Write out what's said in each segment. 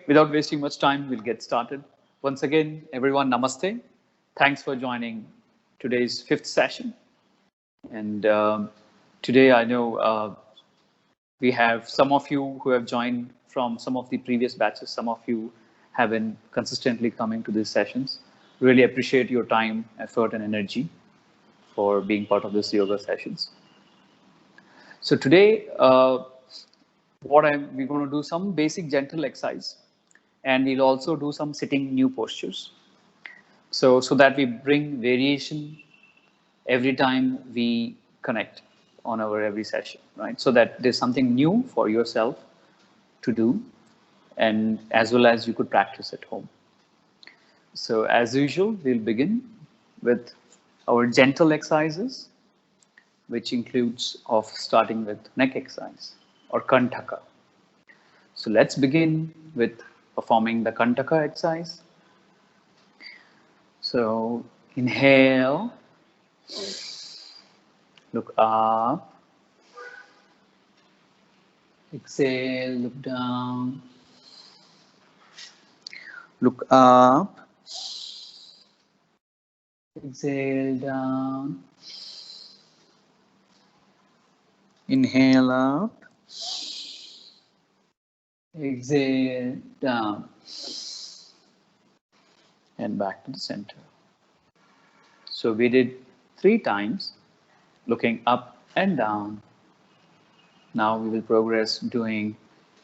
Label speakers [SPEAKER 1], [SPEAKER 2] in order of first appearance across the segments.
[SPEAKER 1] without wasting much time, we'll get started. Once again, everyone, namaste. Thanks for joining today's fifth session. And today I know we have some of you who have joined from some of the previous batches. Some of you have been consistently coming to these sessions. Really appreciate your time, effort, and energy for being part of this yoga sessions. So today, we're going to do some basic gentle exercise, and we'll also do some sitting new postures. So that we bring variation every time we connect on our every session, right? So that there's something new for yourself to do, and as well as you could practice at home. So as usual, we'll begin with our gentle exercises, which includes of starting with neck exercise or Kantha. So let's begin with performing the Kantha exercise. So inhale, look up, exhale, look down, look up, exhale down, inhale up, exhale down, and back to the center. So we did 3 times, looking up and down. Now we will progress doing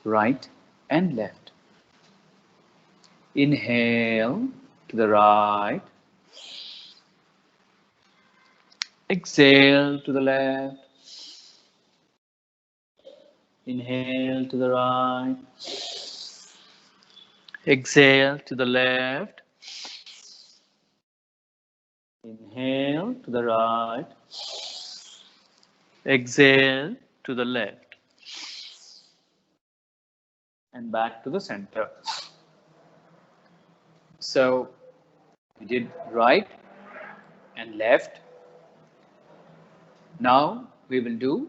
[SPEAKER 1] right and left. Inhale to the right, exhale to the left, inhale to the right, exhale to the left, inhale to the right, exhale to the left, and back to the center. So we did right and left. Now we will do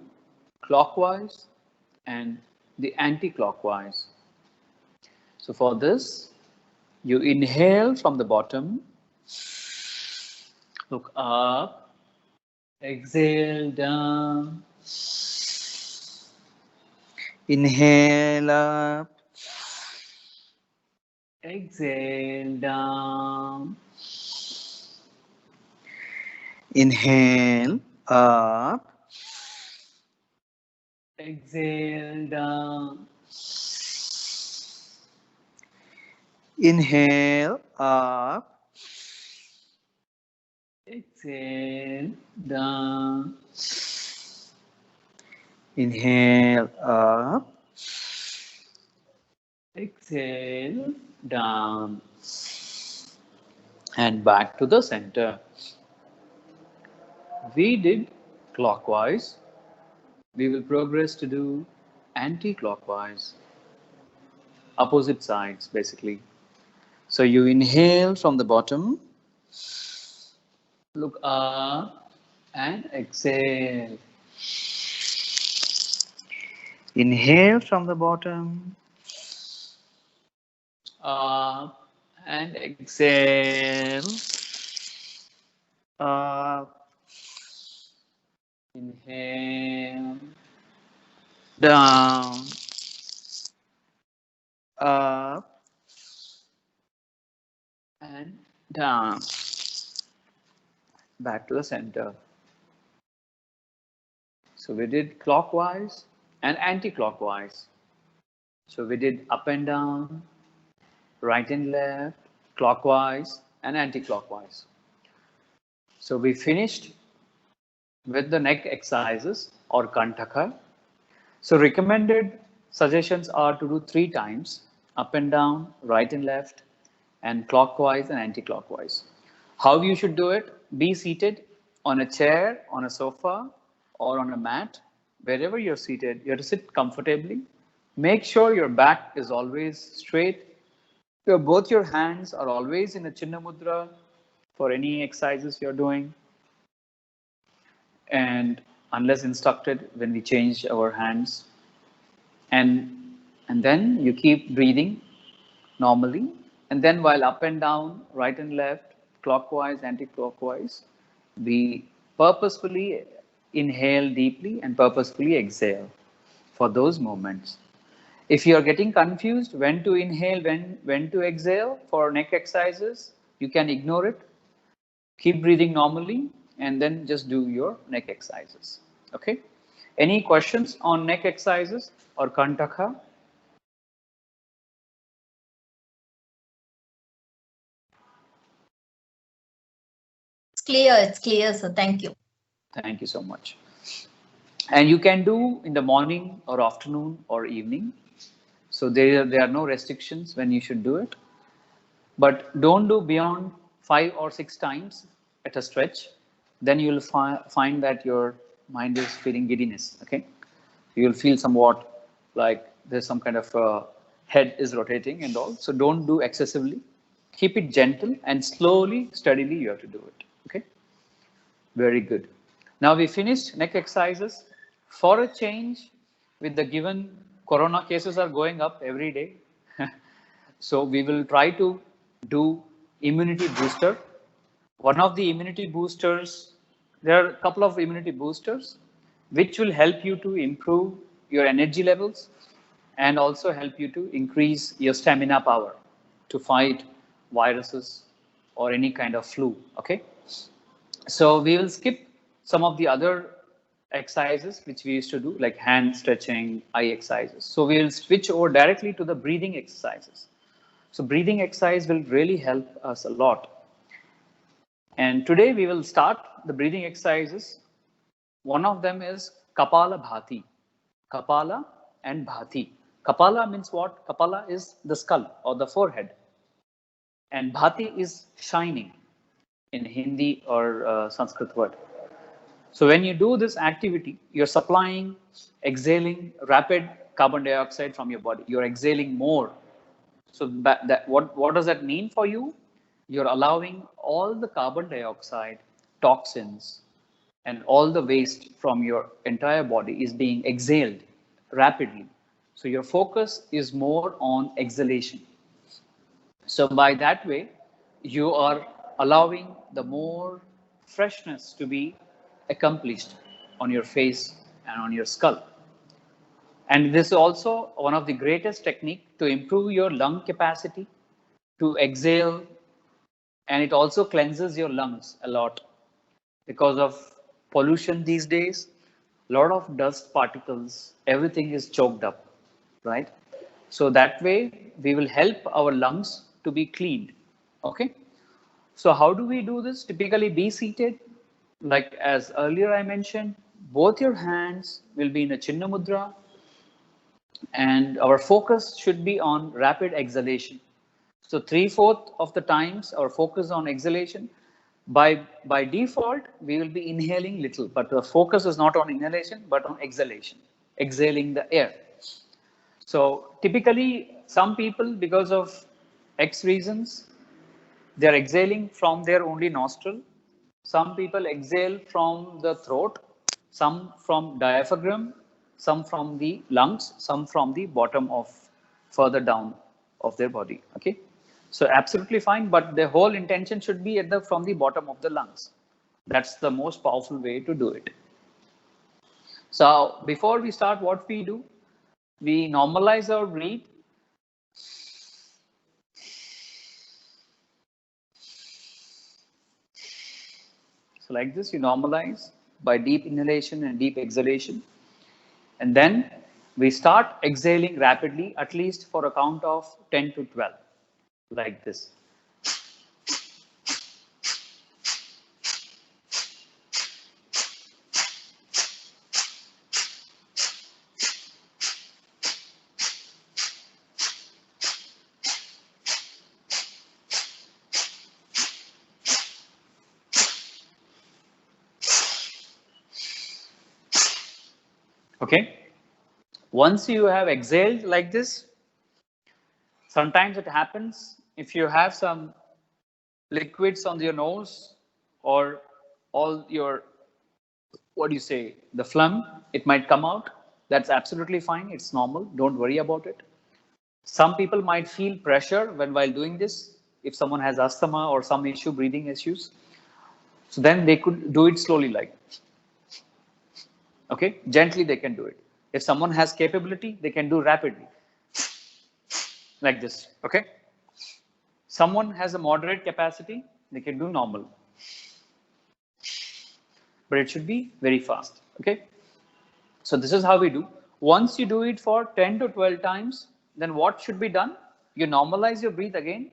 [SPEAKER 1] clockwise and the anti-clockwise. So for this, you inhale from the bottom, look up, exhale down, inhale up, exhale down, inhale up, exhale down, inhale up, exhale down, inhale up, exhale down, and back to the center. We did clockwise. We will progress to do anti-clockwise, opposite sides basically. So you inhale from the bottom, look up and exhale. Inhale from the bottom, up and exhale, up, inhale, down, up and down, back to the center. So we did clockwise and anti-clockwise. So we did up and down, right and left, clockwise and anti-clockwise. So we finished with the neck exercises or Kantha. So recommended suggestions are to do 3 times, up and down, right and left, and clockwise and anti-clockwise. How you should do it? Be seated on a chair, on a sofa, or on a mat. Wherever you're seated, you have to sit comfortably. Make sure your back is always straight. Both your hands are always in a Chinna Mudra for any exercises you're doing. And unless instructed, when we change our hands. And then you keep breathing normally. And then while up and down, right and left, clockwise, anti-clockwise, we purposefully inhale deeply and purposefully exhale for those moments. If you are getting confused when to inhale, when to exhale for neck exercises, you can ignore it. Keep breathing normally and then just do your neck exercises. Okay? Any questions on neck exercises or Kantaka?
[SPEAKER 2] It's clear, sir. Thank you.
[SPEAKER 1] Thank you so much. And you can do in the morning or afternoon or evening. So there are no restrictions when you should do it. But don't do beyond 5 or 6 times at a stretch. Then you'll find that your mind is feeling giddiness. Okay, you'll feel somewhat like there's some kind of head is rotating and all. So don't do excessively. Keep it gentle and slowly, steadily you have to do it. Okay, very good. Now we finished neck exercises. For a change, with the given corona cases are going up every day. So we will try to do immunity booster. One of the immunity boosters, there are a couple of immunity boosters, which will help you to improve your energy levels and also help you to increase your stamina power to fight viruses or any kind of flu. Okay. So we will skip some of the other exercises which we used to do, like hand stretching, eye exercises. So we will switch over directly to the breathing exercises. So breathing exercise will really help us a lot. And today we will start the breathing exercises. One of them is Kapalabathi. Kapala and Bhati. Kapala means what? Kapala is the skull or the forehead. And Bhati is shining in Hindi or Sanskrit word. So when you do this activity, you're supplying, exhaling rapid carbon dioxide from your body. You're exhaling more. So what does that mean for you? You're allowing all the carbon dioxide, toxins, and all the waste from your entire body is being exhaled rapidly. So your focus is more on exhalation. So by that way, you are allowing the more freshness to be accomplished on your face and on your skull. And this is also one of the greatest technique to improve your lung capacity, to exhale, and it also cleanses your lungs a lot because of pollution these days. A lot of dust particles, everything is choked up, right? So that way we will help our lungs to be cleaned. Okay. So how do we do this? Typically be seated. Like as earlier I mentioned, both your hands will be in a Chinna Mudra and our focus should be on rapid exhalation. So 3/4 of the times our focus on exhalation. By default, we will be inhaling little, but the focus is not on inhalation, but on exhalation, exhaling the air. So typically, some people, because of X reasons, they are exhaling from their only nostril. Some people exhale from the throat, some from diaphragm, some from the lungs, some from the bottom of further down of their body. Okay, so absolutely fine, but the whole intention should be at the from the bottom of the lungs. That's the most powerful way to do it. So before we start, what we do, we normalize our breath. So like this, you normalize by deep inhalation and deep exhalation. And then we start exhaling rapidly, at least for a count of 10 to 12, like this. Okay. Once you have exhaled like this, sometimes it happens if you have some liquids on your nose or all your, what do you say, the phlegm, it might come out. That's absolutely fine. It's normal. Don't worry about it. Some people might feel pressure while doing this. If someone has asthma or some issue, breathing issues, so then they could do it slowly, like, okay, gently they can do it. If someone has capability, they can do rapidly, like this, okay. Someone has a moderate capacity, they can do normal, but it should be very fast, okay. So this is how we do. Once you do it for 10 to 12 times, then what should be done? You normalize your breath again.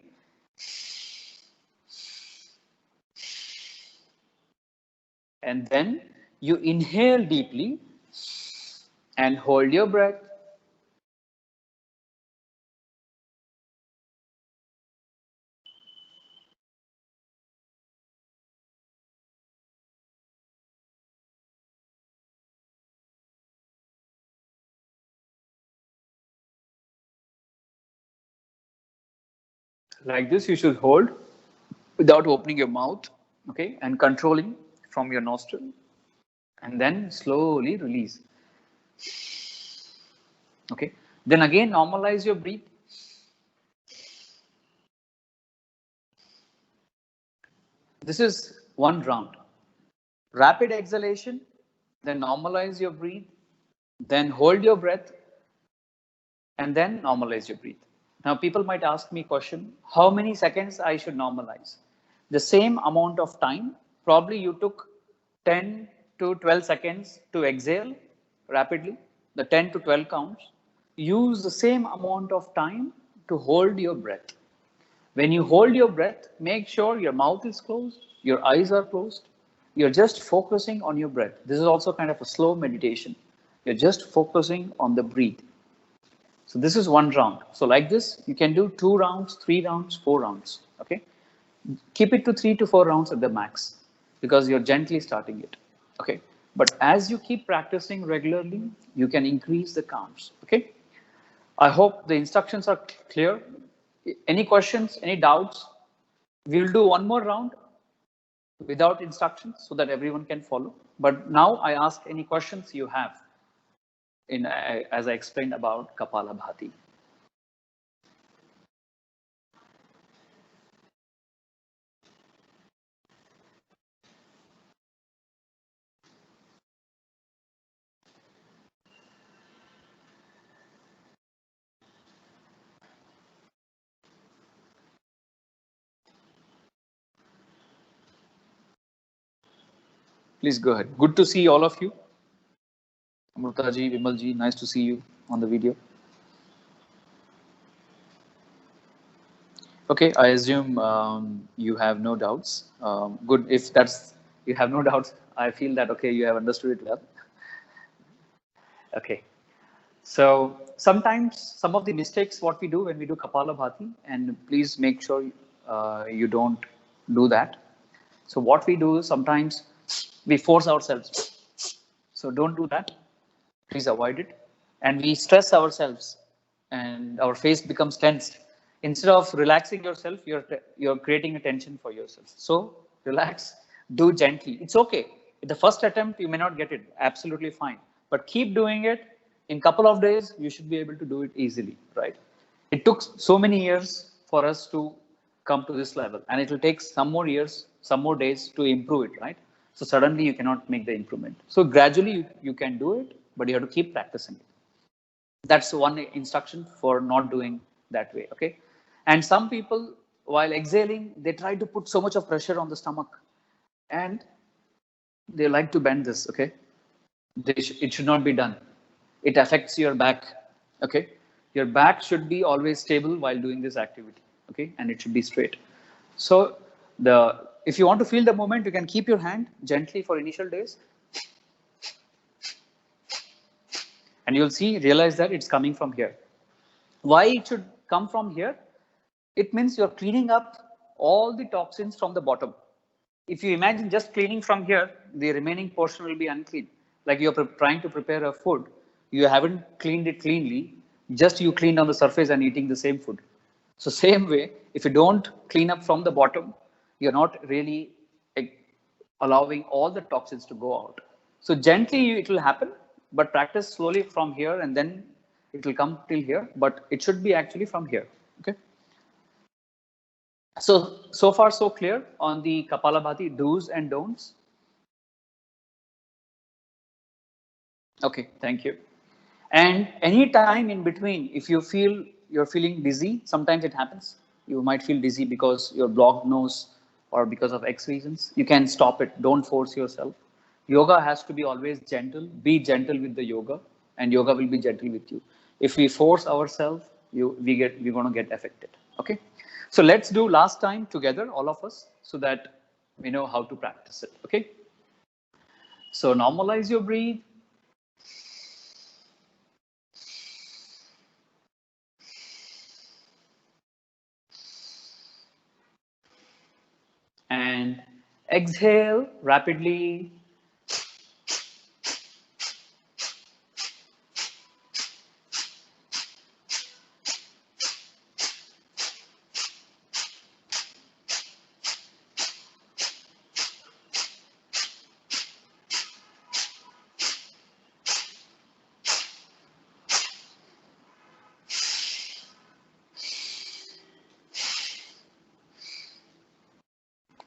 [SPEAKER 1] And then you inhale deeply and hold your breath. Like this, you should hold without opening your mouth, okay, and controlling from your nostril. And then slowly release. Okay. Then again, normalize your breath. This is one round. Rapid exhalation, then normalize your breath, then hold your breath, and then normalize your breath. Now, people might ask me question, how many seconds I should normalize? The same amount of time, probably you took 10 to 12 seconds to exhale rapidly, the 10 to 12 counts. Use the same amount of time to hold your breath. When you hold your breath, make sure your mouth is closed, your eyes are closed. You're just focusing on your breath. This is also kind of a slow meditation. You're just focusing on the breath. So this is one round. So like this, you can do 2 rounds, 3 rounds, 4 rounds. Okay. Keep it to 3 to 4 rounds at the max because you're gently starting it. Okay. But as you keep practicing regularly, you can increase the counts. Okay. I hope the instructions are clear. Any questions, any doubts? We'll do one more round without instructions so that everyone can follow. But now I ask any questions you have in as I explained about Kapalabhati. Please go ahead. Good to see all of you. Amrutaji, Vimalji, nice to see you on the video. Okay, I assume you have no doubts. Good, if that's you have no doubts, I feel that okay, you have understood it well. Okay, so sometimes some of the mistakes what we do when we do Kapalabhati, and please make sure you don't do that. So what we do is sometimes we force ourselves. So don't do that. Please avoid it. And we stress ourselves and our face becomes tensed. Instead of relaxing yourself, you're creating a tension for yourself. So relax, do gently. It's okay. At the first attempt, you may not get it. Absolutely fine. But keep doing it. In a couple of days, you should be able to do it easily, right? It took so many years for us to come to this level, and it will take some more years, some more days to improve it, right? So suddenly you cannot make the improvement. So gradually you can do it, but you have to keep practicing it. That's one instruction for not doing that way, okay? And some people, while exhaling, they try to put so much of pressure on the stomach, and they like to bend this, okay? It should not be done. It affects your back, okay? Your back should be always stable while doing this activity, okay? And it should be straight. So if you want to feel the movement, you can keep your hand gently for initial days. And you'll realize that it's coming from here. Why it should come from here? It means you're cleaning up all the toxins from the bottom. If you imagine just cleaning from here, the remaining portion will be unclean. Like you're trying to prepare a food, you haven't cleaned it cleanly, just you cleaned on the surface and eating the same food. So same way, if you don't clean up from the bottom, you're not really allowing all the toxins to go out. So gently it will happen, but practice slowly from here and then it will come till here, but it should be actually from here. Okay. So far so clear on the Kapalabhati do's and don'ts. Okay, thank you. And any time in between, if you feel you're feeling dizzy, sometimes it happens. You might feel dizzy because your blocked nose or because of X reasons. You can stop it. Don't force yourself. Yoga has to be always gentle. Be gentle with the yoga, and yoga will be gentle with you. If we force ourselves, we're going to get affected. Okay. So let's do last time together, all of us, so that we know how to practice it. Okay. So normalize your breathe. And exhale rapidly.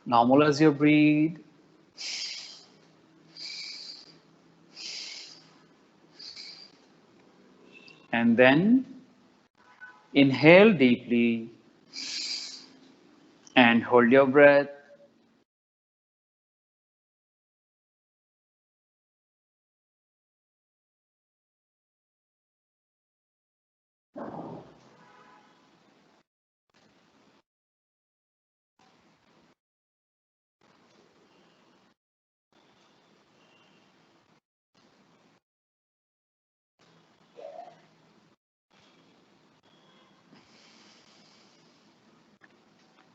[SPEAKER 1] Normalize your breathe. And then inhale deeply and hold your breath.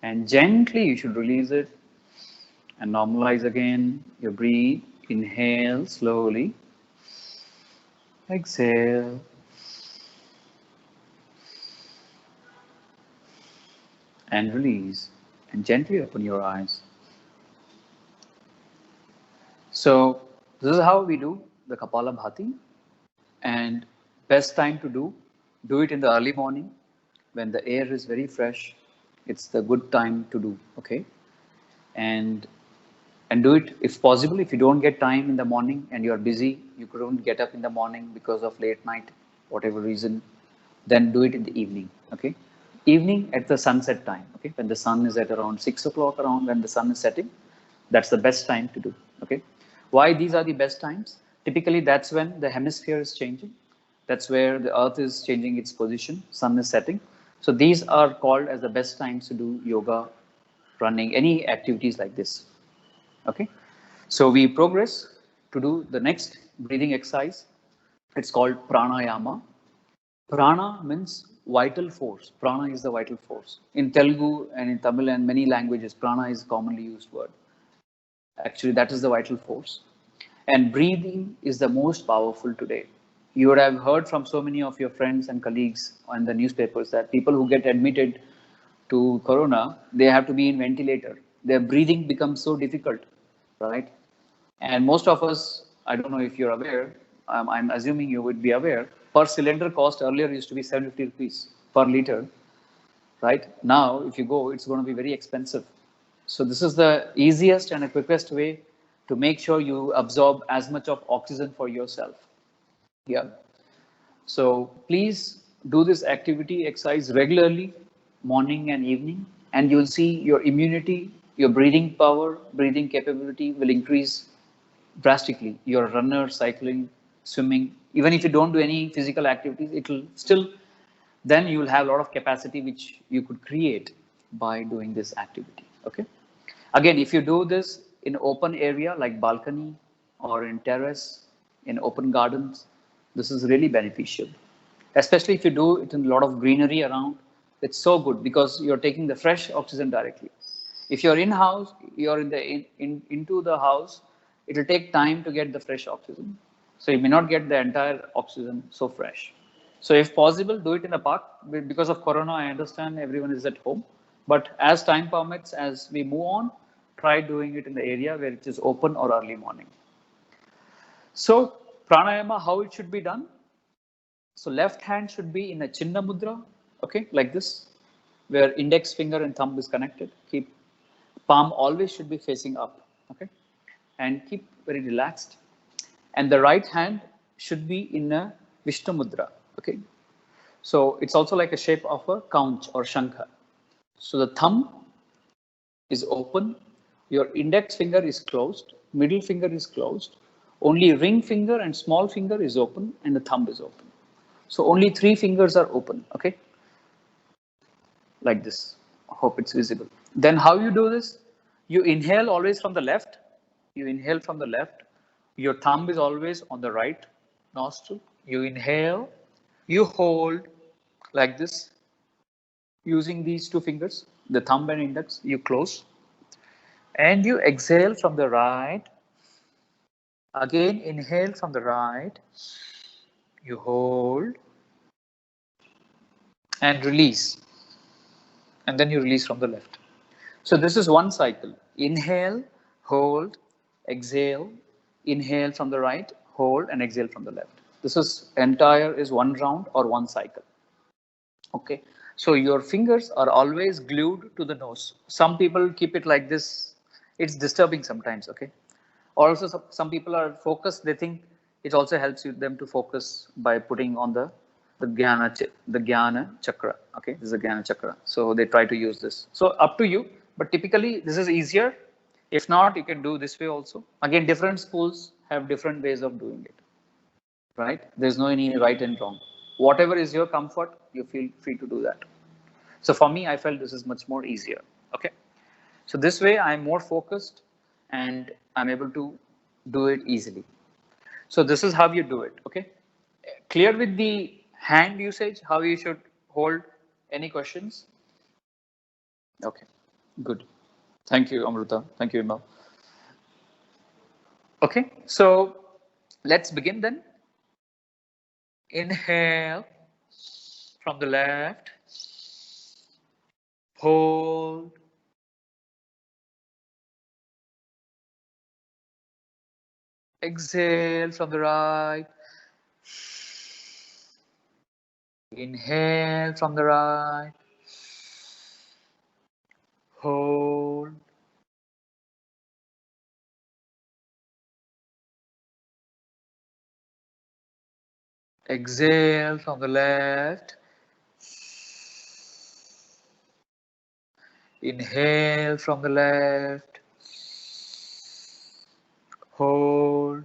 [SPEAKER 1] And gently you should release it and normalize again your breathe. Inhale slowly. Exhale. And release. And gently open your eyes. So this is how we do the Kapalabhati. And best time to do it in the early morning when the air is very fresh. It's the good time to do. Okay. And do it if possible. If you don't get time in the morning and you're busy, you couldn't get up in the morning because of late night, whatever reason, then do it in the evening. Okay. Evening at the sunset time. Okay. When the sun is at around 6 o'clock, around when the sun is setting, that's the best time to do. Okay. Why these are the best times? Typically that's when the hemisphere is changing. That's where the earth is changing its position, sun is setting. So these are called as the best times to do yoga, running, any activities like this. Okay. So we progress to do the next breathing exercise. It's called pranayama. Prana means vital force. Prana is the vital force. In Telugu and in Tamil and many languages, prana is commonly used word. Actually, that is the vital force. And breathing is the most powerful today. You would have heard from so many of your friends and colleagues on the newspapers that people who get admitted to corona, they have to be in ventilator. Their breathing becomes so difficult, right? And most of us, I don't know if you're aware, I'm assuming you would be aware, per cylinder cost earlier used to be 750 rupees per liter, right? Now, if you go, it's going to be very expensive. So this is the easiest and the quickest way to make sure you absorb as much of oxygen for yourself. Yeah. So please do this activity exercise regularly, morning and evening, and you'll see your immunity, your breathing power, breathing capability will increase drastically. You're a runner, cycling, swimming, even if you don't do any physical activities, it will still, then you will have a lot of capacity which you could create by doing this activity. Okay. Again, if you do this in open area like balcony or in terrace, in open gardens, this is really beneficial. Especially if you do it in a lot of greenery around, it's so good because you're taking the fresh oxygen directly. If you're in house, you're into the house, it will take time to get the fresh oxygen. So you may not get the entire oxygen so fresh. So if possible, do it in a park. Because of corona, I understand everyone is at home. But as time permits, as we move on, try doing it in the area where it is open or early morning. So pranayama, how it should be done? So left hand should be in a Chinna Mudra, okay, like this, where index finger and thumb is connected. Keep palm always should be facing up, okay, and keep very relaxed. And the right hand should be in a Vishnu Mudra, okay. So it's also like a shape of a conch or shankha. So the thumb is open, your index finger is closed, middle finger is closed, only ring finger and small finger is open, and the thumb is open. So only 3 fingers are open, okay? Like this. Hope it's visible. Then how you do this? You inhale always from the left. You inhale from the left. Your thumb is always on the right nostril. You inhale. You hold like this using these 2 fingers, the thumb and index. You close. And you exhale from the right. Again, inhale from the right. You hold and release. And then you release from the left. So this is one cycle. Inhale, hold, exhale, inhale from the right, hold and exhale from the left. This is entire is 1 round or 1 cycle. Okay. So your fingers are always glued to the nose. Some people keep it like this. It's disturbing sometimes. Okay. Also, some people are focused. They think it also helps them to focus by putting on the Jnana chakra. Okay, this is the Jnana chakra. So they try to use this. So up to you. But typically, this is easier. If not, you can do this way also. Again, different schools have different ways of doing it. Right? There's no any right and wrong. Whatever is your comfort, you feel free to do that. So for me, I felt this is much more easier. Okay. So this way, I'm more focused and I'm able to do it easily. So this is how you do it. Okay. Clear with the hand usage, how you should hold. Any questions? Okay. Good. Thank you, Amruta. Thank you, Imal. Okay. So let's begin then. Inhale from the left. Hold. Exhale from the right. Inhale from the right. Hold. Exhale from the left. Inhale from the left. Hold.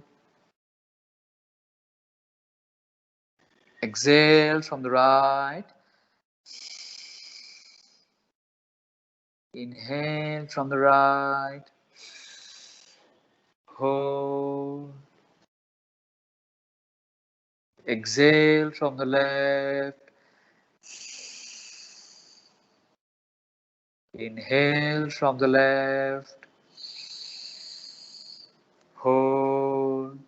[SPEAKER 1] Exhale from the right. Inhale from the right. Hold. Exhale from the left. Inhale from the left. Hold.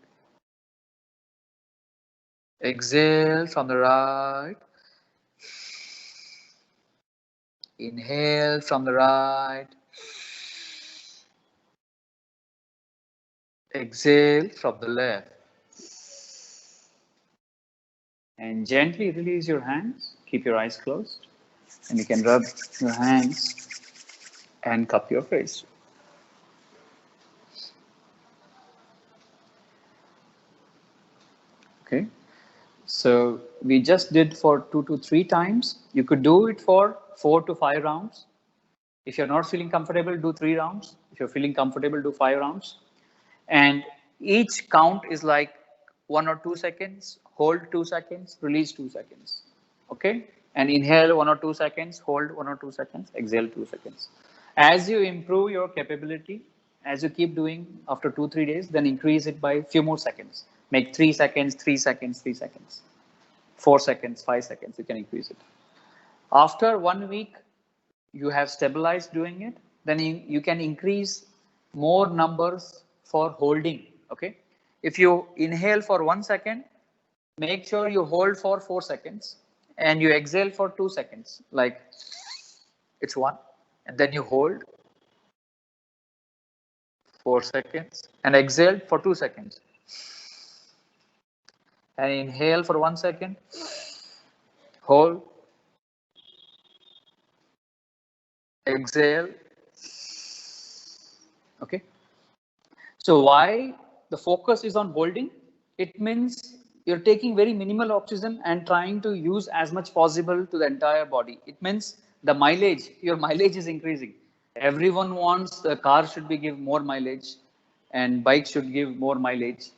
[SPEAKER 1] Exhale from the right. Inhale from the right. Exhale from the left. And gently release your hands. Keep your eyes closed. And you can rub your hands and cup your face. Okay. So we just did for 2 to 3 times. You could do it for 4 to 5 rounds. If you're not feeling comfortable, do 3 rounds. If you're feeling comfortable, do 5 rounds. And each count is like 1 or 2 seconds, hold 2 seconds, release 2 seconds. Okay? And inhale 1 or 2 seconds, hold 1 or 2 seconds, exhale 2 seconds. As you improve your capability, as you keep doing after 2-3 days, then increase it by a few more seconds. Make 3 seconds, 3 seconds, 3 seconds. 4 seconds, 5 seconds, you can increase it. After 1 week, you have stabilized doing it, then you can increase more numbers for holding. Okay. If you inhale for 1 second, make sure you hold for 4 seconds and you exhale for 2 seconds. Like it's 1, and then you hold 4 seconds and exhale for 2 seconds. And inhale for 1 second hold, exhale. Okay. So why the focus is on holding? It means you're taking very minimal oxygen and trying to use as much possible to the entire body. It means the mileage, your mileage is increasing. Everyone wants the car should be give more mileage and bike should give more mileage.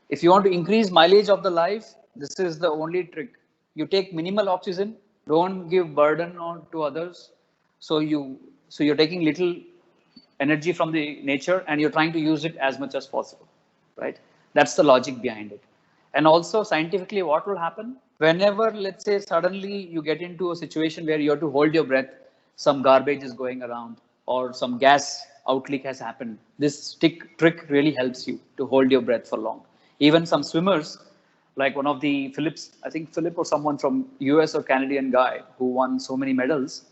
[SPEAKER 1] If you want to increase mileage of the life, this is the only trick. You take minimal oxygen, don't give burden on to others. So you're taking little energy from the nature and you're trying to use it as much as possible, right? That's the logic behind it. And also scientifically, what will happen whenever, let's say, suddenly you get into a situation where you have to hold your breath, some garbage is going around or some gas outleak has happened. This trick really helps you to hold your breath for long. Even some swimmers, like one of the Phillips, I think Philip or someone from US or Canadian guy who won so many medals,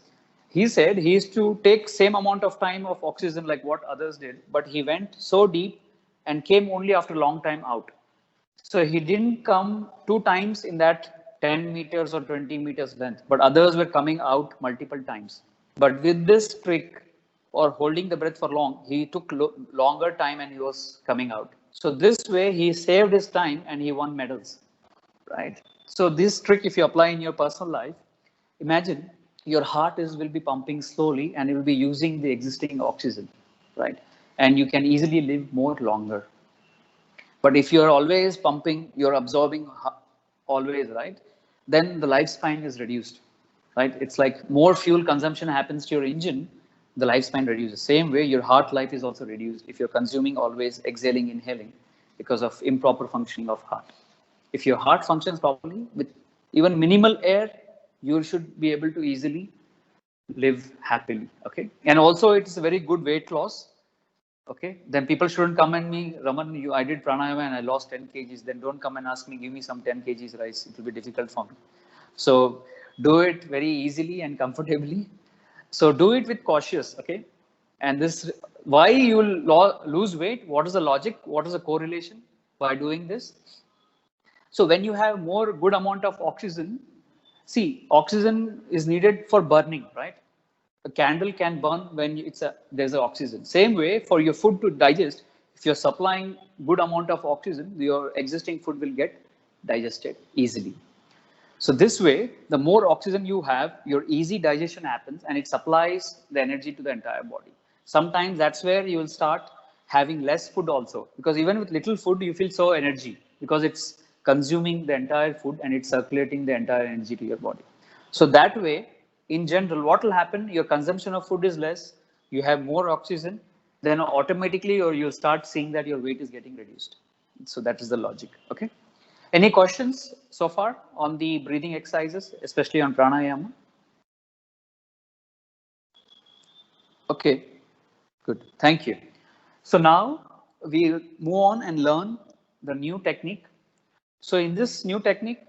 [SPEAKER 1] he said he used to take same amount of time of oxygen like what others did, but he went so deep and came only after a long time out. So he didn't come two times in that 10 meters or 20 meters length, but others were coming out multiple times. But with this trick or holding the breath for long, he took longer time and he was coming out. So this way he saved his time and he won medals, right? So this trick, if you apply in your personal life, imagine your heart will be pumping slowly and it will be using the existing oxygen, right? And you can easily live more longer. But if you're always pumping, you're absorbing always, right? Then the lifespan is reduced, right? It's like more fuel consumption happens to your engine, the lifespan reduces. Same way, your heart life is also reduced if you're consuming always exhaling, inhaling because of improper functioning of heart. If your heart functions properly with even minimal air, you should be able to easily live happily. Okay. And also it's a very good weight loss. Okay, then people shouldn't come and me, Raman, I did pranayama and I lost 10 kgs. Then don't come and ask me, give me some 10 kgs rice. It will be difficult for me. So do it very easily and comfortably. So do it with cautious. Okay, and this why you will lose weight. What is the logic? What is the correlation by doing this? So when you have more good amount of oxygen, see, oxygen is needed for burning, right? A candle can burn when there's an oxygen. Same way for your food to digest, if you're supplying good amount of oxygen, your existing food will get digested easily. So this way, the more oxygen you have, your easy digestion happens and it supplies the energy to the entire body. Sometimes that's where you will start having less food also, because even with little food, you feel so energy because it's consuming the entire food and it's circulating the entire energy to your body. So that way, in general, what will happen? Your consumption of food is less, you have more oxygen, then automatically or you'll start seeing that your weight is getting reduced. So that is the logic, okay? Any questions so far on the breathing exercises, especially on pranayama? Okay, good. Thank you. So now we move on and learn the new technique. So in this new technique,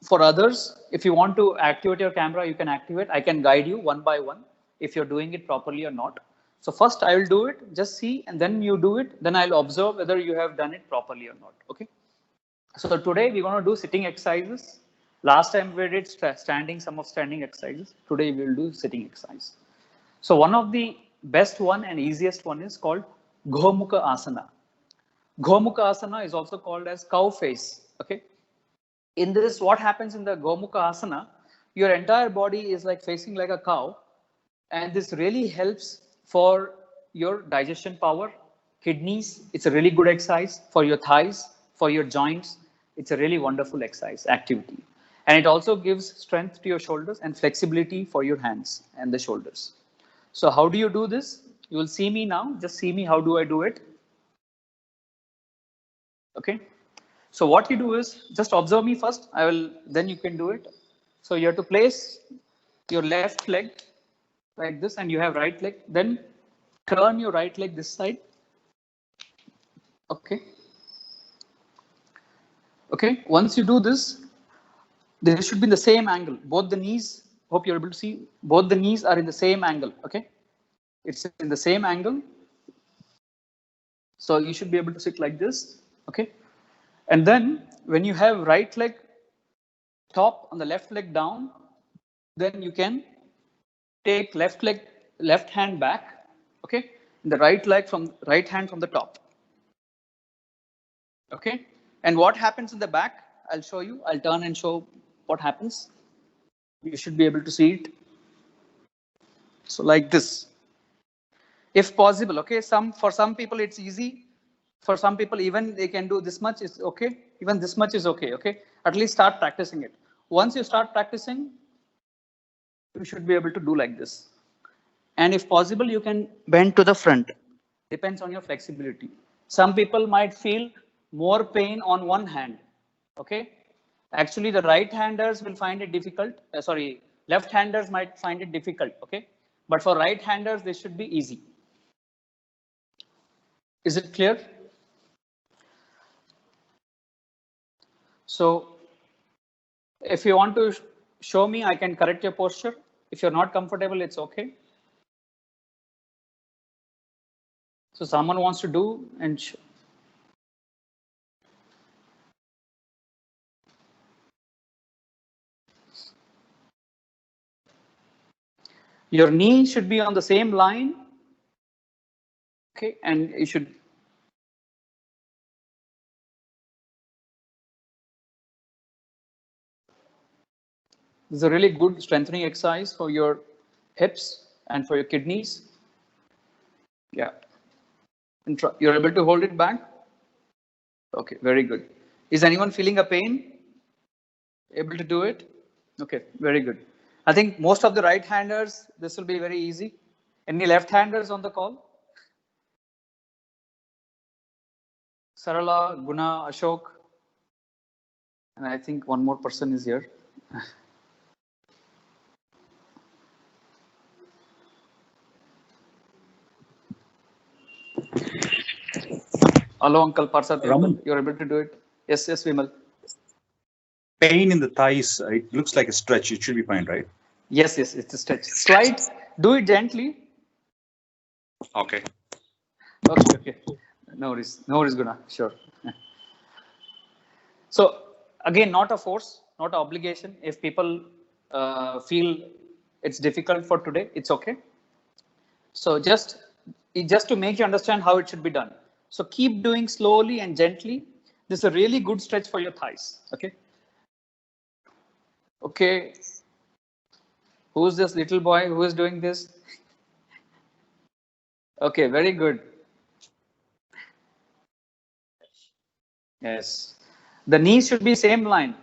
[SPEAKER 1] for others, if you want to activate your camera, you can activate. I can guide you one by one if you're doing it properly or not. So first I will do it, just see, and then you do it. Then I'll observe whether you have done it properly or not. Okay. So today we're going to do sitting exercises. Last time we did some of standing exercises. Today we will do sitting exercise. So one of the best one and easiest one is called Gomukha asana. Gomukha asana is also called as cow face. Okay. In this, what happens in the Gomukha asana, your entire body is like facing like a cow, and this really helps for your digestion power, kidneys. It's a really good exercise for your thighs, for your joints. It's a really wonderful exercise activity, and it also gives strength to your shoulders and flexibility for your hands and the shoulders. So how do you do this? You will see me now. Just see me. How do I do it? Okay. So what you do is just observe me first. Then you can do it. So you have to place your left leg like this and you have right leg. Then turn your right leg this side. Okay. Okay. Once you do this, they should be in the same angle. Both the knees, hope you're able to see, both the knees are in the same angle. Okay. It's in the same angle. So you should be able to sit like this. Okay. And then when you have right leg top on the left leg down, then you can take left hand back, okay? And the right hand from the top. Okay? And what happens in the back? I'll show you. I'll turn and show what happens. You should be able to see it. So like this. If possible, okay? For some people it's easy. For some people even they can do this much is okay. Even this much is okay, okay? At least start practicing it. Once you start practicing, you should be able to do like this. And if possible, you can bend to the front. Depends on your flexibility. Some people might feel more pain on one hand, okay? Actually, the right-handers will find it difficult. Left-handers might find it difficult, okay? But for right-handers, this should be easy. Is it clear? So, if you want to show me, I can correct your posture. If you're not comfortable, it's okay. So someone wants to do and show. Your knee should be on the same line, okay, and you should. This is a really good strengthening exercise for your hips and for your kidneys. Yeah. And you're able to hold it back? Okay, very good. Is anyone feeling a pain? Able to do it? Okay, very good. I think most of the right-handers, this will be very easy. Any left-handers on the call? Sarala, Guna, Ashok. And I think one more person is here. Hello, Uncle Parsat.
[SPEAKER 2] Raman,
[SPEAKER 1] you're able to do it? Yes, yes, Vimal.
[SPEAKER 2] pain in the thighs, it looks like a stretch. It should be fine, right?
[SPEAKER 1] Yes, yes, it's a stretch. Slide, do it gently.
[SPEAKER 2] Okay.
[SPEAKER 1] Okay, okay. No worries, Guna. Sure. So again, not a force, not an obligation. If people feel it's difficult for today, it's okay. So just to make you understand how it should be done. So keep doing slowly and gently. This is a really good stretch for your thighs. Okay. Okay. Who's this little boy who is doing this? Okay, very good. Yes. The knees should be same line.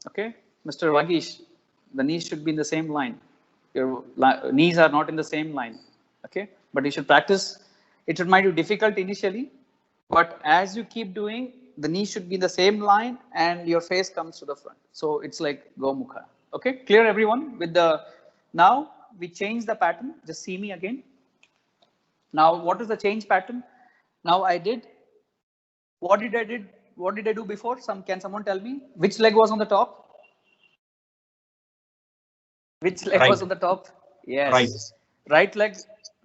[SPEAKER 1] Okay, Mr. Vagish, the knees should be in the same line. Your knees are not in the same line. Okay, but you should practice. It might be difficult initially, but as you keep doing, the knees should be in the same line and your face comes to the front. So it's like Gomukha. Okay, clear everyone with the, now we change the pattern. Just see me again. Now, what is the change pattern? Now I did, what did I do before? Can someone tell me? Which leg was on the top? Which leg was on the top? Yes. Right leg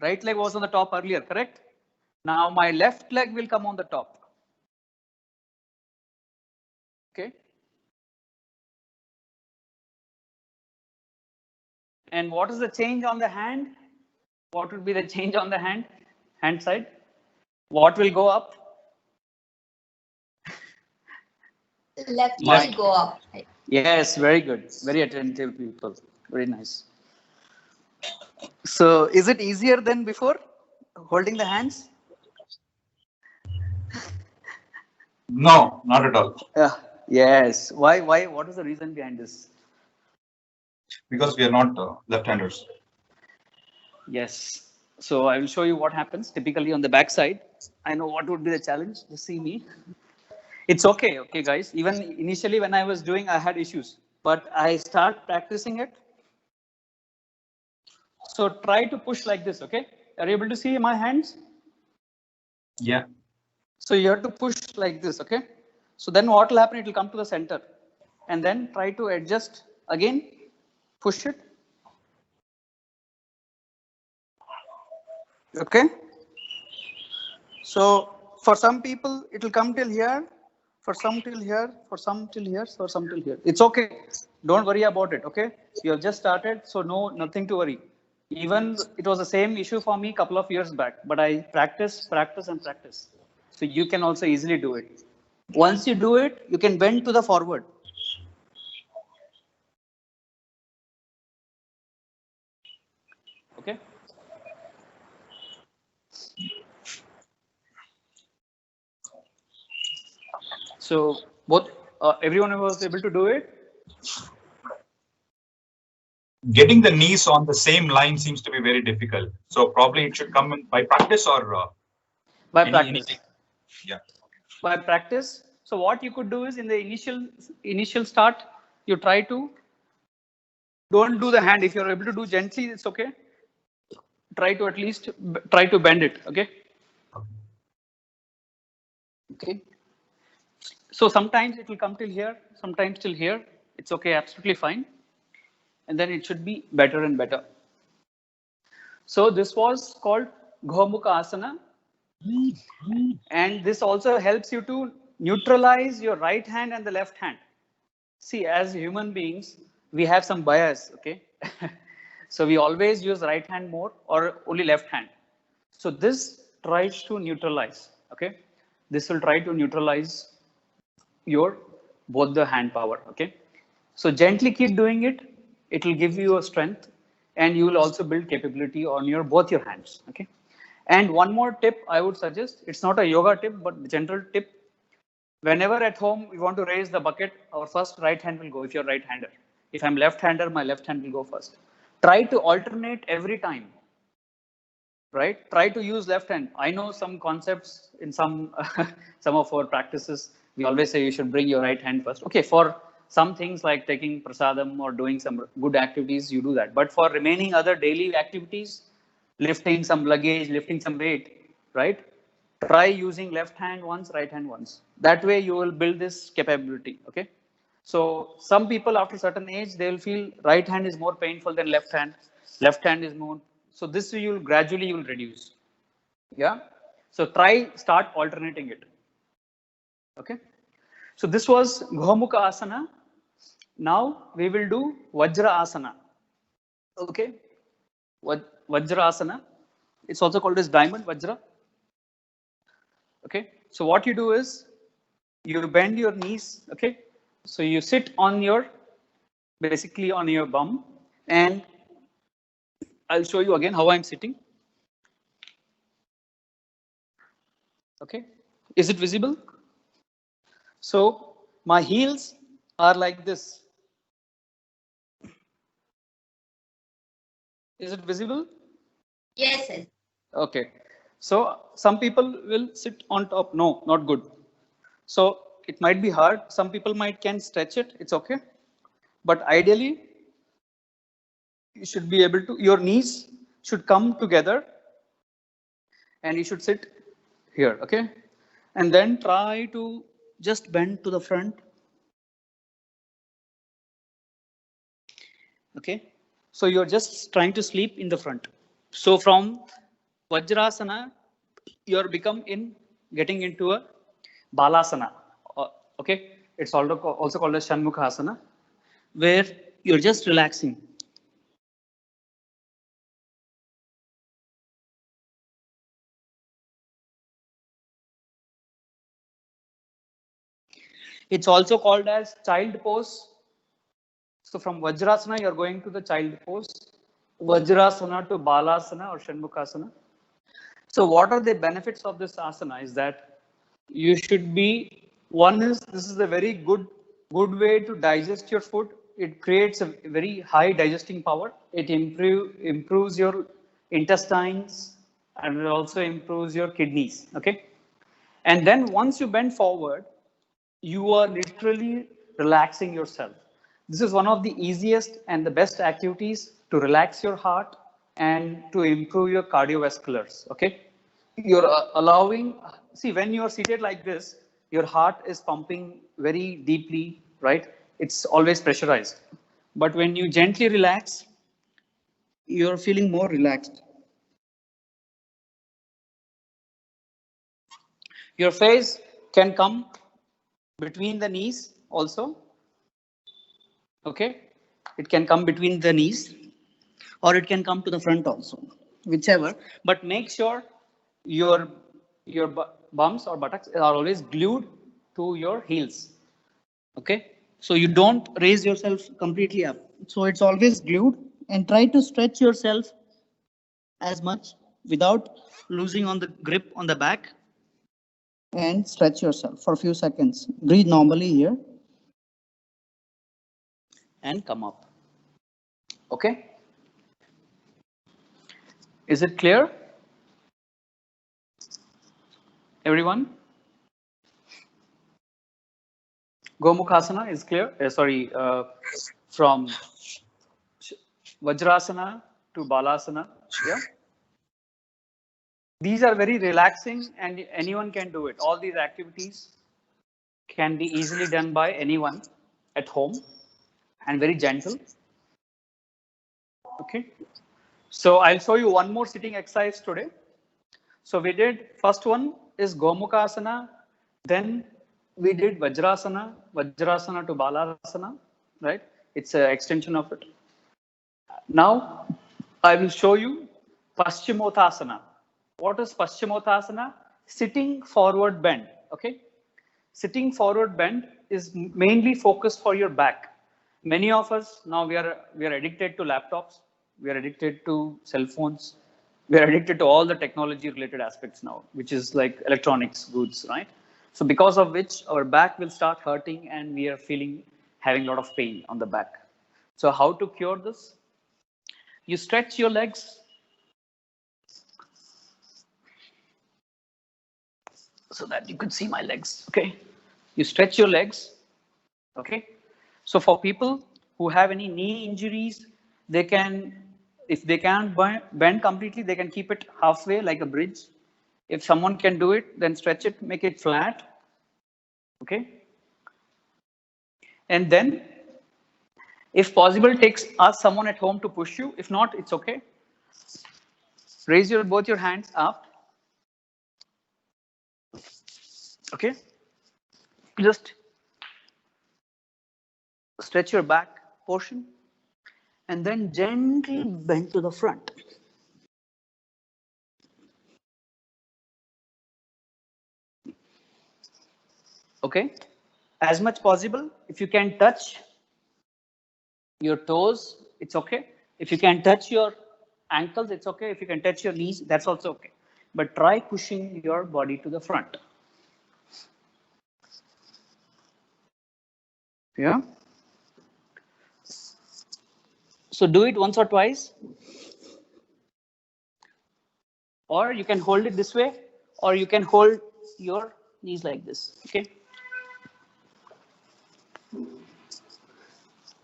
[SPEAKER 1] was on the top earlier, correct? Now my left leg will come on the top. Okay. And what is the change on the hand? What would be the change on the hand? Hand side? What will go up?
[SPEAKER 3] Left will go up.
[SPEAKER 1] Yes, very good. Very attentive people. Very nice. So is it easier than before holding the hands?
[SPEAKER 2] No, not at all.
[SPEAKER 1] Yes. Why? What is the reason behind this?
[SPEAKER 2] Because we are not left-handers.
[SPEAKER 1] Yes. So I will show you what happens typically on the back side. I know what would be the challenge. Just see me. It's okay. Okay, guys. Even initially when I was doing, I had issues, but I start practicing it. So try to push like this. Okay. Are you able to see my hands?
[SPEAKER 2] Yeah.
[SPEAKER 1] So you have to push like this. Okay. So then what will happen? It will come to the center and then try to adjust again. Push it. Okay. So for some people, it will come till here, for some till here, for some till here, for some till here. It's okay. Don't worry about it. Okay. You have just started. So nothing to worry. Even it was the same issue for me a couple of years back, but I practice. So you can also easily do it. Once you do it, you can bend to the forward. Okay. So both everyone was able to do it.
[SPEAKER 2] Getting the knees on the same line seems to be very difficult. So probably it should come by practice or
[SPEAKER 1] By practice.
[SPEAKER 2] Yeah.
[SPEAKER 1] By practice. So what you could do is in the initial start, you try to don't do the hand. If you're able to do gently, it's okay. Try to at least try to bend it. Okay. Okay. So sometimes it will come till here, sometimes till here. It's okay, absolutely fine. And then it should be better and better. So this was called Gomukha asana. And this also helps you to neutralize your right hand and the left hand. See, as human beings, we have some bias, okay? So we always use right hand more or only left hand. So this tries to neutralize, okay? This will try to neutralize your both the hand power, okay? So gently keep doing it. It will give you a strength and you will also build capability on your both your hands, okay? And one more tip I would suggest, it's not a yoga tip, but general tip. Whenever at home we want to raise the bucket, our first right hand will go if you're right-hander. If I'm left-hander, my left hand will go first. Try to alternate every time, right? Try to use left hand. I know some concepts in some some of our practices. We always say you should bring your right hand first. Okay, for some things like taking prasadam or doing some good activities, you do that. But for remaining other daily activities, lifting some luggage, lifting some weight, right? Try using left hand once, right hand once. That way you will build this capability, okay? So some people after a certain age, they will feel right hand is more painful than left hand. Left hand is more. So this you will gradually you will reduce. Yeah. So start alternating it. Okay. So this was Gomukha asana. Now we will do Vajrasana. Okay. Vajrasana. It's also called as diamond Vajra. Okay. So what you do is you bend your knees. Okay. So you sit on your basically on your bum, and I'll show you again how I'm sitting. Okay. Is it visible? So my heels are like this. Is it visible?
[SPEAKER 3] Yes, yes.
[SPEAKER 1] Okay. So some people will sit on top. No, not good. So it might be hard. Some people can stretch it. It's okay. But ideally, you should be able to, your knees should come together and you should sit here. Okay. And then try to just bend to the front. Okay. So you're just trying to sleep in the front. So from Vajrasana, you're getting into a Balasana. Okay. It's also called as Shanmukhasana, where you're just relaxing. It's also called as child pose. So from Vajrasana, you're going to the child pose. Vajrasana to Balasana or Shanmukhasana. So what are the benefits of this asana is that you should be, one is, this is a very good way to digest your food. It creates a very high digesting power. It improves your intestines and it also improves your kidneys. Okay. And then once you bend forward, you are literally relaxing yourself. This is one of the easiest and the best activities to relax your heart and to improve your cardiovasculars. Okay. You're allowing, see, when you're seated like this, your heart is pumping very deeply, right? It's always pressurized. But when you gently relax, you're feeling more relaxed. Your face can come between the knees also.
[SPEAKER 4] Okay, it can come between the knees, or it can come to the front also, whichever. But make sure your bums or buttocks are always glued to your heels. Okay, so you don't raise yourself completely up. So it's always glued, and try to stretch yourself as much without losing on the grip on the back, and stretch yourself for a few seconds. Breathe normally here and come up. Okay, is it clear, everyone? Gomukhasana is clear. From Vajrasana to Balasana. Yeah. These are very relaxing, and anyone can do it. All these activities can be easily done by anyone at home, and very gentle. Okay. So I'll show you one more sitting exercise today. So we did, first one is Gomukhasana, then we did Vajrasana to Balasana, right? It's an extension of it. Now I will show you Paschimottanasana. What is Paschimottanasana? Sitting forward bend. Okay, sitting forward bend is mainly focused for your back. Many of us now we are addicted to laptops, we are addicted to cell phones, we are addicted to all the technology related aspects now, which is like electronics goods, right? So because of which our back will start hurting, and we are having a lot of pain on the back. So how to cure this? You stretch your legs so that you could see my legs. Okay, you stretch your legs. Okay, so for people who have any knee injuries, they can, if they can't bend completely, they can keep it halfway like a bridge. If someone can do it, then stretch it, make it flat. Okay, and then if possible, ask someone at home to push you. If not, it's okay. Raise both your hands up. Okay, just stretch your back portion, and then gently bend to the front. Okay, as much possible. If you can touch your toes, it's okay. If you can touch your ankles, it's okay. If you can touch your knees, that's also okay. But try pushing your body to the front. Yeah. So do it once or twice. Or you can hold it this way, or you can hold your knees like this. Okay.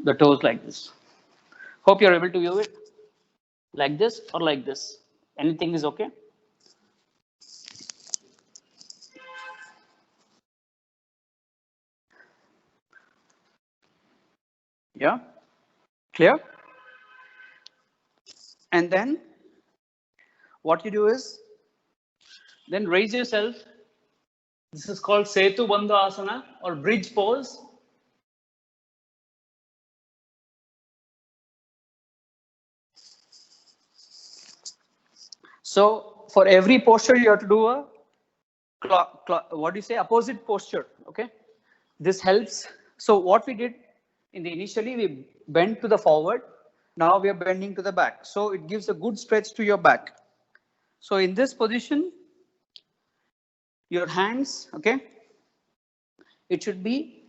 [SPEAKER 4] The toes like this. Hope you're able to view it. Like this or like this. Anything is okay. Yeah. Clear? And then what you do is, then raise yourself. This is called Setu Bandhasana or bridge pose. So for every posture, you have to do a what do you say, opposite posture. Okay, this helps. So what we did initially, we bent to the forward. Now we are bending to the back. So it gives a good stretch to your back. So in this position, your hands, okay, it should be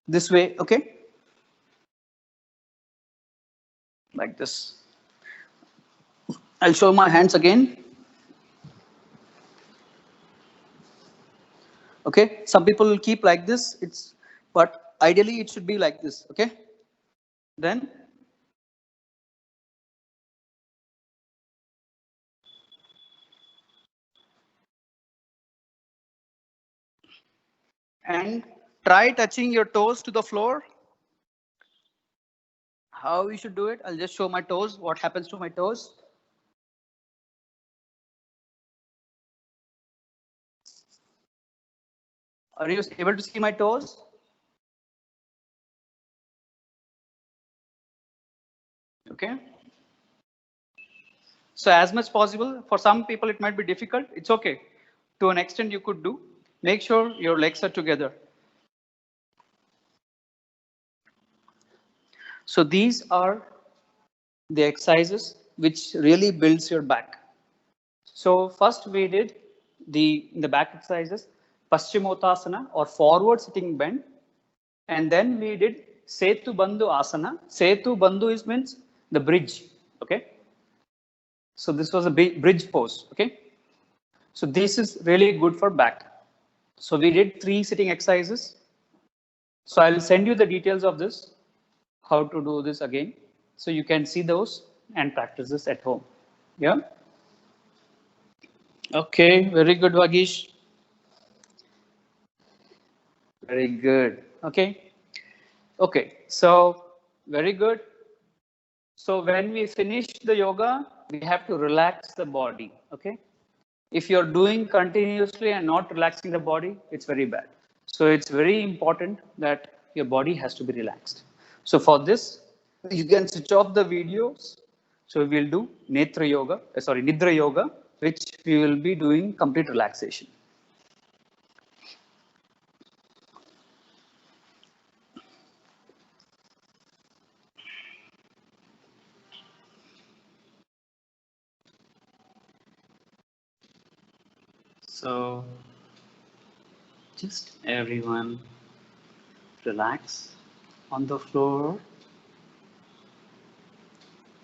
[SPEAKER 4] this way. Okay, like this. I'll show my hands again. Okay, some people will keep like this. But ideally it should be like this. Okay, then and try touching your toes to the floor. How we should do it? I'll just show my toes. What happens to my toes? Are you able to see my toes? Okay. So as much possible, for some people it might be difficult. It's okay. To an extent you could do. Make sure your legs are together. So these are the exercises which really builds your back. So first we did the back exercises, Paschimottanasana or forward sitting bend. And then we did Setu asana. Setu means the bridge. Okay. So this was a big bridge pose. Okay. So this is really good for back. So we did 3 sitting exercises. So I'll send you the details of this, how to do this again. So you can see those and practice this at home. Yeah. Okay. Very good, Vagish. Very good. Okay. Okay. So very good. So when we finish the yoga, we have to relax the body. Okay. If you're doing continuously and not relaxing the body, it's very bad. So it's very important that your body has to be relaxed. So for this, you can switch off the videos. So we'll do Nidra Yoga, which we will be doing complete relaxation. So just everyone relax on the floor.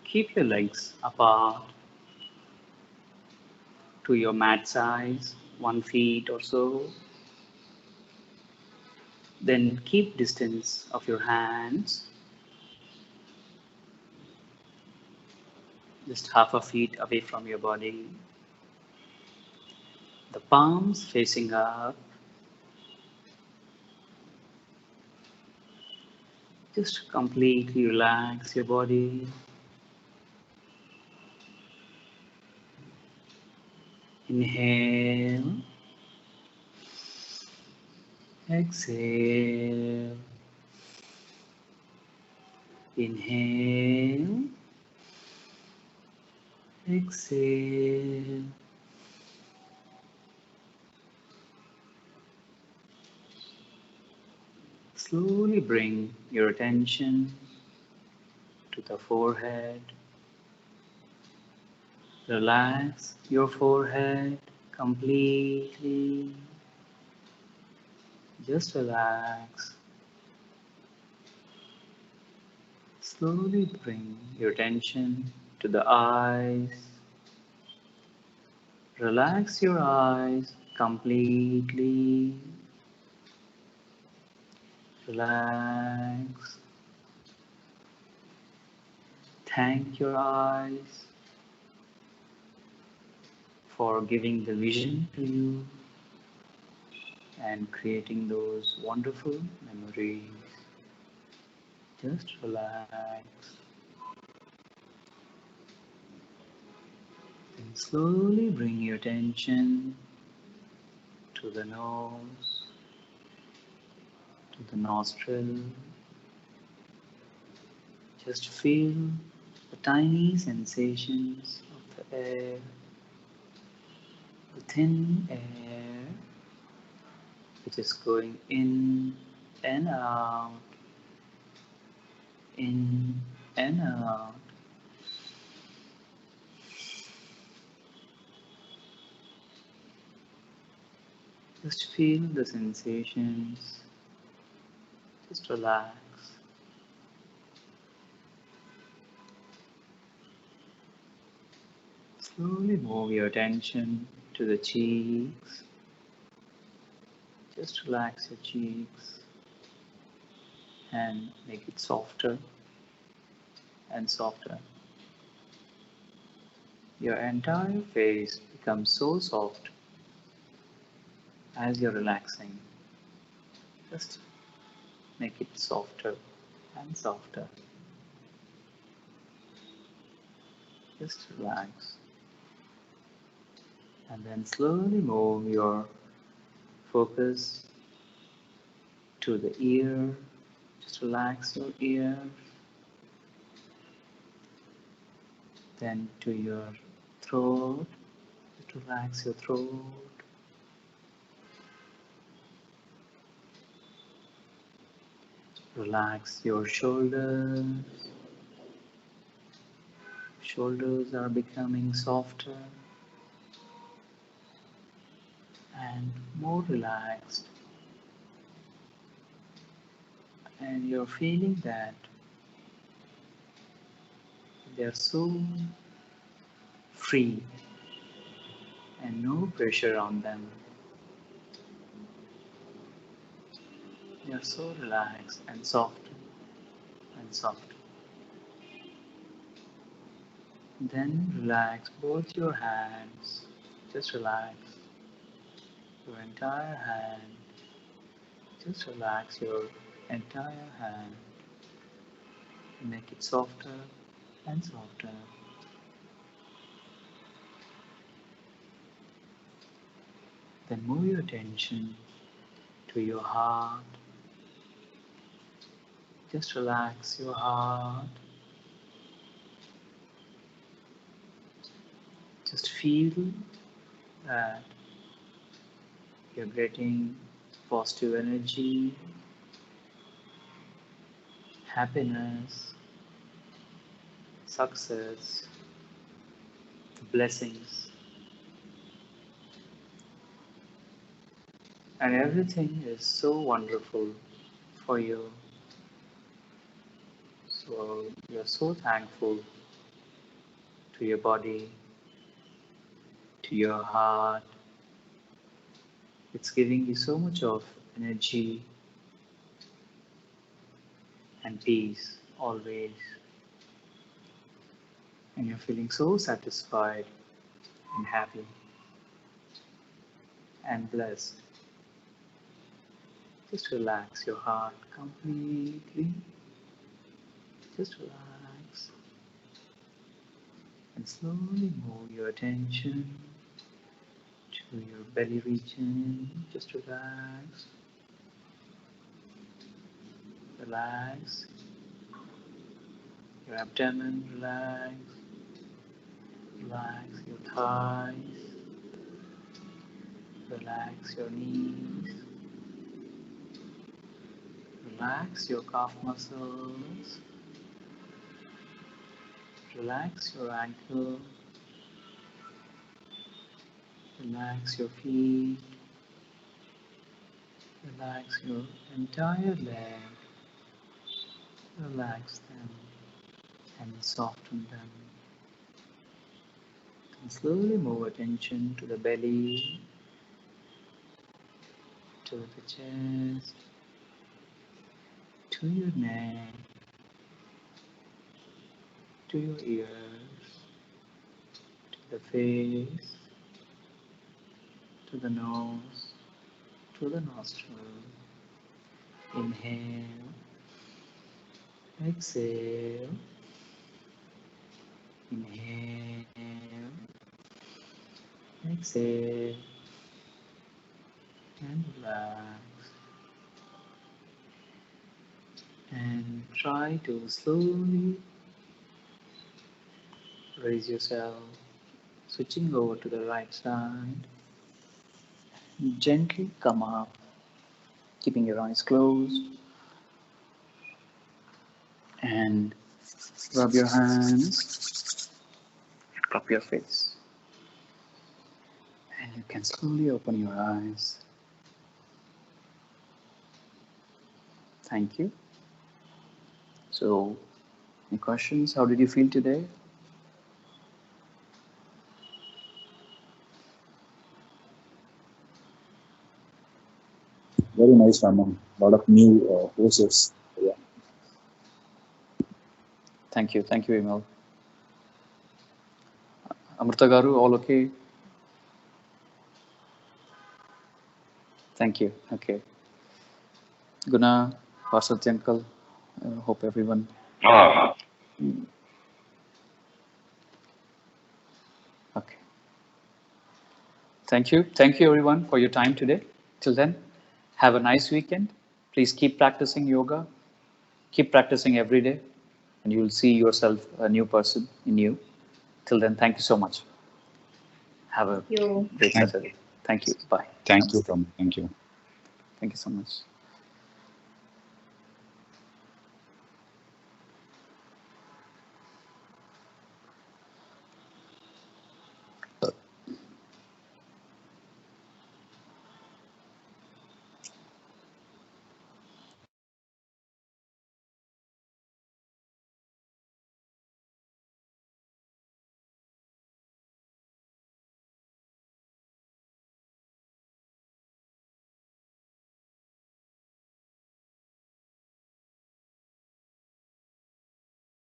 [SPEAKER 4] Keep your legs apart to your mat size, 1 feet or so. Then keep distance of your hands, just half a feet away from your body. The palms facing up. Just completely relax your body. Inhale. Exhale. Inhale. Exhale. Slowly bring your attention to the forehead. Relax your forehead completely. Just relax. Slowly bring your attention to the eyes. Relax your eyes completely. Relax. Thank your eyes for giving the vision to you and creating those wonderful memories. Just relax. And slowly bring your attention to the nose, to the nostril. Just feel the tiny sensations of the air, the thin air which is going in and out, in and out. Just feel the sensations. Just relax. Slowly move your attention to the cheeks. Just relax your cheeks and make it softer and softer. Your entire face becomes so soft as you're relaxing. Just make it softer and softer. Just relax. And then slowly move your focus to the ear. Just relax your ear.
[SPEAKER 1] Then to your throat, just relax your throat. Relax your shoulders. Shoulders are becoming softer and more relaxed. And you're feeling that they're so free and no pressure on them. They're so relaxed and soft and soft. Then relax both your hands. Just relax your entire hand. Just relax your entire hand. Make it softer and softer. Then move your attention to your heart. Just relax your heart. Just feel that you're getting positive energy, happiness, success, blessings, and everything is so wonderful for you. So you're so thankful to your body, to your heart. It's giving you so much of energy and peace always. And you're feeling so satisfied and happy and blessed. Just relax your heart completely. Just relax. And slowly move your attention to your belly region. Just relax. Relax. Your abdomen, relax. Relax your thighs. Relax your knees. Relax your calf muscles. Relax your ankle. Relax your feet. Relax your entire leg. Relax them and soften them. And slowly move attention to the belly, to the chest, to your neck, to your ears, to the face, to the nose, to the nostril. Inhale, exhale, inhale, exhale, and relax. And try to slowly raise yourself, switching over to the right side. Gently come up, keeping your eyes closed, and rub your hands, cup your face, and you can slowly open your eyes. Thank you. So, any questions? How did you feel today?
[SPEAKER 5] Very nice, Raman. A lot of new poses. Yeah.
[SPEAKER 1] Thank you, Vimal. Amrita Garu, all okay? Thank you. Okay. Guna, Varsati uncle, hope everyone. Okay. Thank you everyone for your time today. Till then, have a nice weekend. Please keep practicing yoga. Keep practicing every day, and you'll see yourself a new person in you. Till then, thank you so much. Have a
[SPEAKER 3] You.
[SPEAKER 1] great Saturday. Thank you. Bye.
[SPEAKER 2] Thank you, Tom. Thank you.
[SPEAKER 1] Thank you so much.